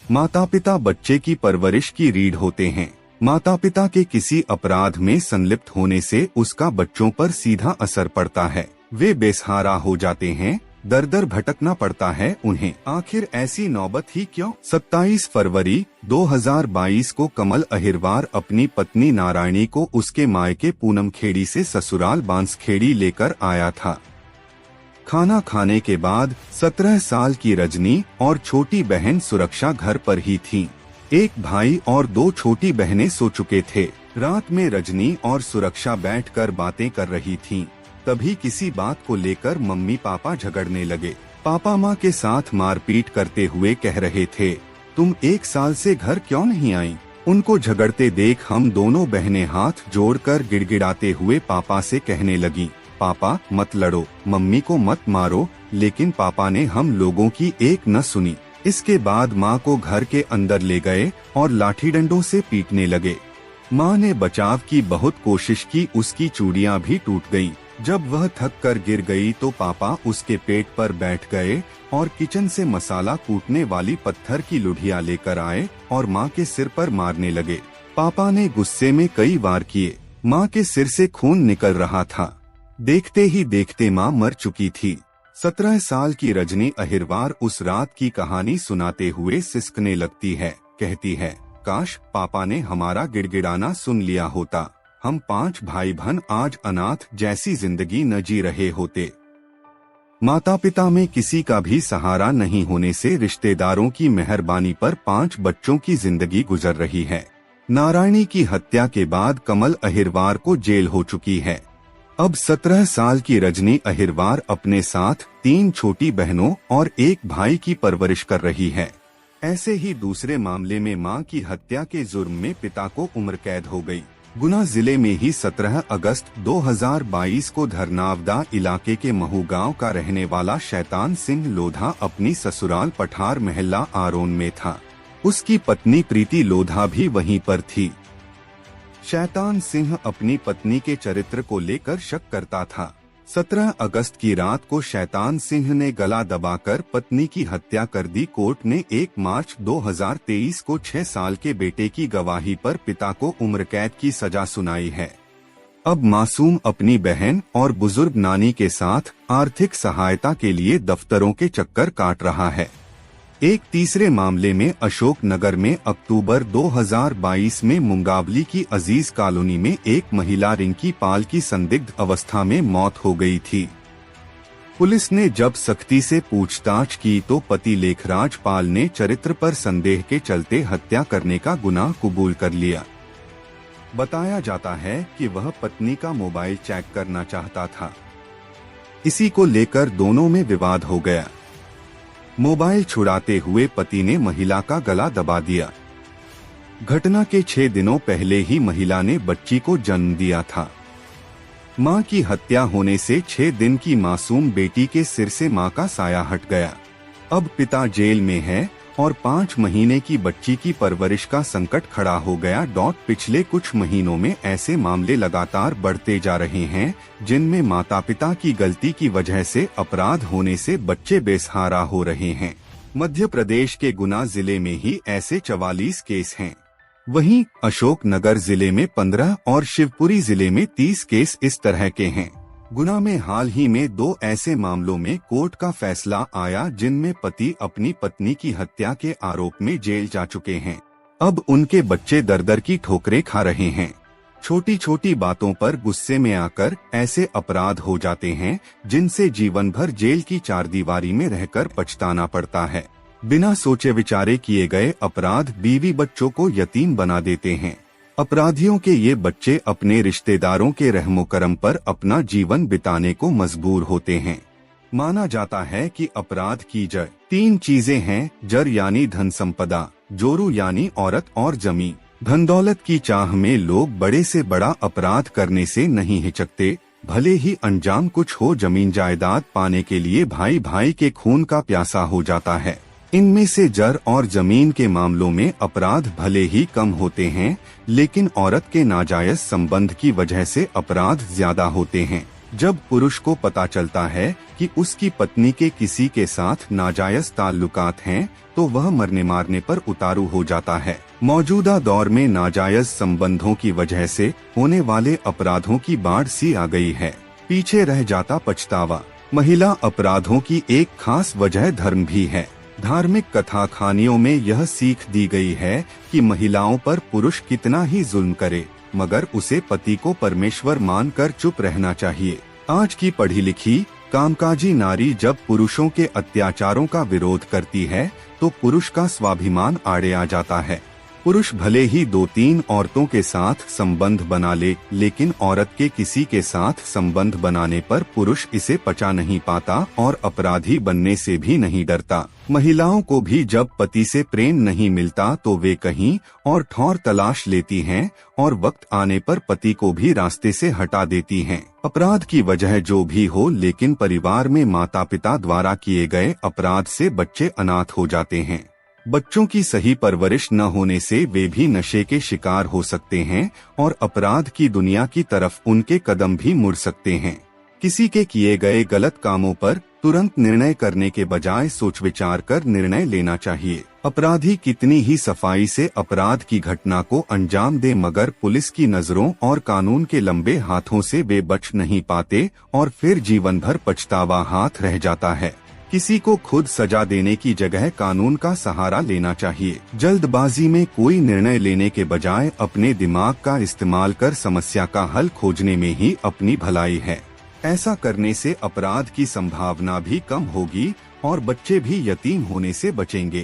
माता पिता बच्चे की परवरिश की रीढ़ होते हैं। माता पिता के किसी अपराध में संलिप्त होने से उसका बच्चों पर सीधा असर पड़ता है। वे बेसहारा हो जाते हैं, दर दर भटकना पड़ता है उन्हें। आखिर ऐसी नौबत ही क्यों? 27 फरवरी 2022 को कमल अहिरवार अपनी पत्नी नारायणी को उसके मायके पूनमखेड़ी से ससुराल बांसखेड़ी लेकर आया था। खाना खाने के बाद 17 साल की रजनी और छोटी बहन सुरक्षा घर पर ही थीं। एक भाई और 2 छोटी बहनें सो चुके थे। रात में रजनी और सुरक्षा बैठकर बातें कर रही थीं। तभी किसी बात को लेकर मम्मी पापा झगड़ने लगे। पापा माँ के साथ मारपीट करते हुए कह रहे थे, तुम 1 साल से घर क्यों नहीं आई? उनको झगड़ते देख हम दोनों बहनें हाथ जोड़कर गिड़गिड़ाते हुए पापा से कहने लगी, पापा मत लड़ो, मम्मी को मत मारो। लेकिन पापा ने हम लोगों की एक न सुनी। इसके बाद माँ को घर के अंदर ले गए और लाठी डंडों से पीटने लगे। माँ ने बचाव की बहुत कोशिश की, उसकी चूड़ियाँ भी टूट गयीं। जब वह थक कर गिर गई तो पापा उसके पेट पर बैठ गए और किचन से मसाला कूटने वाली पत्थर की लुढ़िया लेकर आए और माँ के सिर पर मारने लगे। पापा ने गुस्से में कई वार किए। माँ के सिर से खून निकल रहा था। देखते ही देखते माँ मर चुकी थी। 17 साल की रजनी अहिरवार उस रात की कहानी सुनाते हुए सिसकने लगती है। कहती है, काश पापा ने हमारा गिड़गिड़ाना सुन लिया होता। हम 5 भाई बहन आज अनाथ जैसी जिंदगी न जी रहे होते। माता पिता में किसी का भी सहारा नहीं होने से रिश्तेदारों की मेहरबानी पर 5 बच्चों की जिंदगी गुजर रही है। नारायणी की हत्या के बाद कमल अहिरवार को जेल हो चुकी है। अब 17 साल की रजनी अहिरवार अपने साथ 3 छोटी बहनों और 1 भाई की परवरिश कर रही है। ऐसे ही दूसरे मामले में मां की हत्या के जुर्म में पिता को उम्र कैद हो गई। गुना जिले में ही 17 अगस्त 2022 को धरनावदा इलाके के महू गांव का रहने वाला शैतान सिंह लोधा अपनी ससुराल पठार महल्ला आरोन में था। उसकी पत्नी प्रीति लोधा भी वहीं पर थी। शैतान सिंह अपनी पत्नी के चरित्र को लेकर शक करता था। 17 अगस्त की रात को शैतान सिंह ने गला दबाकर पत्नी की हत्या कर दी। कोर्ट ने 1 मार्च 2023 को 6 साल के बेटे की गवाही पर पिता को उम्र कैद की सजा सुनाई है। अब मासूम अपनी बहन और बुजुर्ग नानी के साथ आर्थिक सहायता के लिए दफ्तरों के चक्कर काट रहा है। एक तीसरे मामले में अशोक नगर में अक्टूबर 2022 में मुंगावली की अजीज कॉलोनी में एक महिला रिंकी पाल की संदिग्ध अवस्था में मौत हो गई थी। पुलिस ने जब सख्ती से पूछताछ की तो पति लेखराज पाल ने चरित्र पर संदेह के चलते हत्या करने का गुनाह कबूल कर लिया। बताया जाता है कि वह पत्नी का मोबाइल चेक करना चाहता था। इसी को लेकर दोनों में विवाद हो गया। मोबाइल छुड़ाते हुए पति ने महिला का गला दबा दिया। घटना के 6 दिनों पहले ही महिला ने बच्ची को जन्म दिया था। मां की हत्या होने से 6 दिन की मासूम बेटी के सिर से मां का साया हट गया। अब पिता जेल में है और 5 महीने की बच्ची की परवरिश का संकट खड़ा हो गया। पिछले कुछ महीनों में ऐसे मामले लगातार बढ़ते जा रहे हैं जिनमें माता पिता की गलती की वजह से अपराध होने से बच्चे बेसहारा हो रहे हैं। मध्य प्रदेश के गुना जिले में ही ऐसे 44 केस हैं। वहीं अशोक नगर जिले में 15 और शिवपुरी जिले में 30 केस इस तरह के हैं। गुना में हाल ही में 2 ऐसे मामलों में कोर्ट का फैसला आया जिनमें पति अपनी पत्नी की हत्या के आरोप में जेल जा चुके हैं। अब उनके बच्चे दर दर की ठोकरें खा रहे हैं। छोटी छोटी बातों पर गुस्से में आकर ऐसे अपराध हो जाते हैं जिनसे जीवन भर जेल की 4 दीवारी में रहकर पछताना पड़ता है। बिना सोचे विचारे किए गए अपराध बीवी बच्चों को यतीम बना देते हैं। अपराधियों के ये बच्चे अपने रिश्तेदारों के रहमो करम पर अपना जीवन बिताने को मजबूर होते हैं। माना जाता है कि अपराध की जड़ 3 चीजें हैं, जड़ यानी धन संपदा, जोरू यानी औरत और जमीन। धन दौलत की चाह में लोग बड़े से बड़ा अपराध करने से नहीं हिचकते, भले ही अंजाम कुछ हो। जमीन जायदाद पाने के लिए भाई भाई के खून का प्यासा हो जाता है। इनमें से जर और जमीन के मामलों में अपराध भले ही कम होते हैं, लेकिन औरत के नाजायज संबंध की वजह से अपराध ज्यादा होते हैं। जब पुरुष को पता चलता है कि उसकी पत्नी के किसी के साथ नाजायज ताल्लुकात हैं, तो वह मरने मारने पर उतारू हो जाता है। मौजूदा दौर में नाजायज संबंधों की वजह से होने वाले अपराधों की बाढ़ सी आ गई है। पीछे रह जाता पछतावा। महिला अपराधों की एक खास वजह धर्म भी है। धार्मिक कथा कहानियों में यह सीख दी गई है कि महिलाओं पर पुरुष कितना ही जुल्म करे, मगर उसे पति को परमेश्वर मानकर चुप रहना चाहिए। आज की पढ़ी लिखी कामकाजी नारी जब पुरुषों के अत्याचारों का विरोध करती है, तो पुरुष का स्वाभिमान आड़े आ जाता है। पुरुष भले ही 2-3 औरतों के साथ संबंध बना ले, लेकिन औरत के किसी के साथ संबंध बनाने पर पुरुष इसे पचा नहीं पाता और अपराधी बनने से भी नहीं डरता। महिलाओं को भी जब पति से प्रेम नहीं मिलता तो वे कहीं और ठौर तलाश लेती हैं और वक्त आने पर पति को भी रास्ते से हटा देती हैं। अपराध की वजह जो भी हो, लेकिन परिवार में माता पिता द्वारा किए गए अपराध से बच्चे अनाथ हो जाते हैं। बच्चों की सही परवरिश न होने से वे भी नशे के शिकार हो सकते हैं और अपराध की दुनिया की तरफ उनके कदम भी मुड़ सकते हैं। किसी के किए गए गलत कामों पर तुरंत निर्णय करने के बजाय सोच विचार कर निर्णय लेना चाहिए। अपराधी कितनी ही सफाई से अपराध की घटना को अंजाम दे, मगर पुलिस की नजरों और कानून के लंबे हाथों से वे बच नहीं पाते और फिर जीवन भर पछतावा हाथ रह जाता है। किसी को खुद सजा देने की जगह कानून का सहारा लेना चाहिए। जल्दबाजी में कोई निर्णय लेने के बजाय अपने दिमाग का इस्तेमाल कर समस्या का हल खोजने में ही अपनी भलाई है। ऐसा करने से अपराध की संभावना भी कम होगी और बच्चे भी यतीम होने से बचेंगे।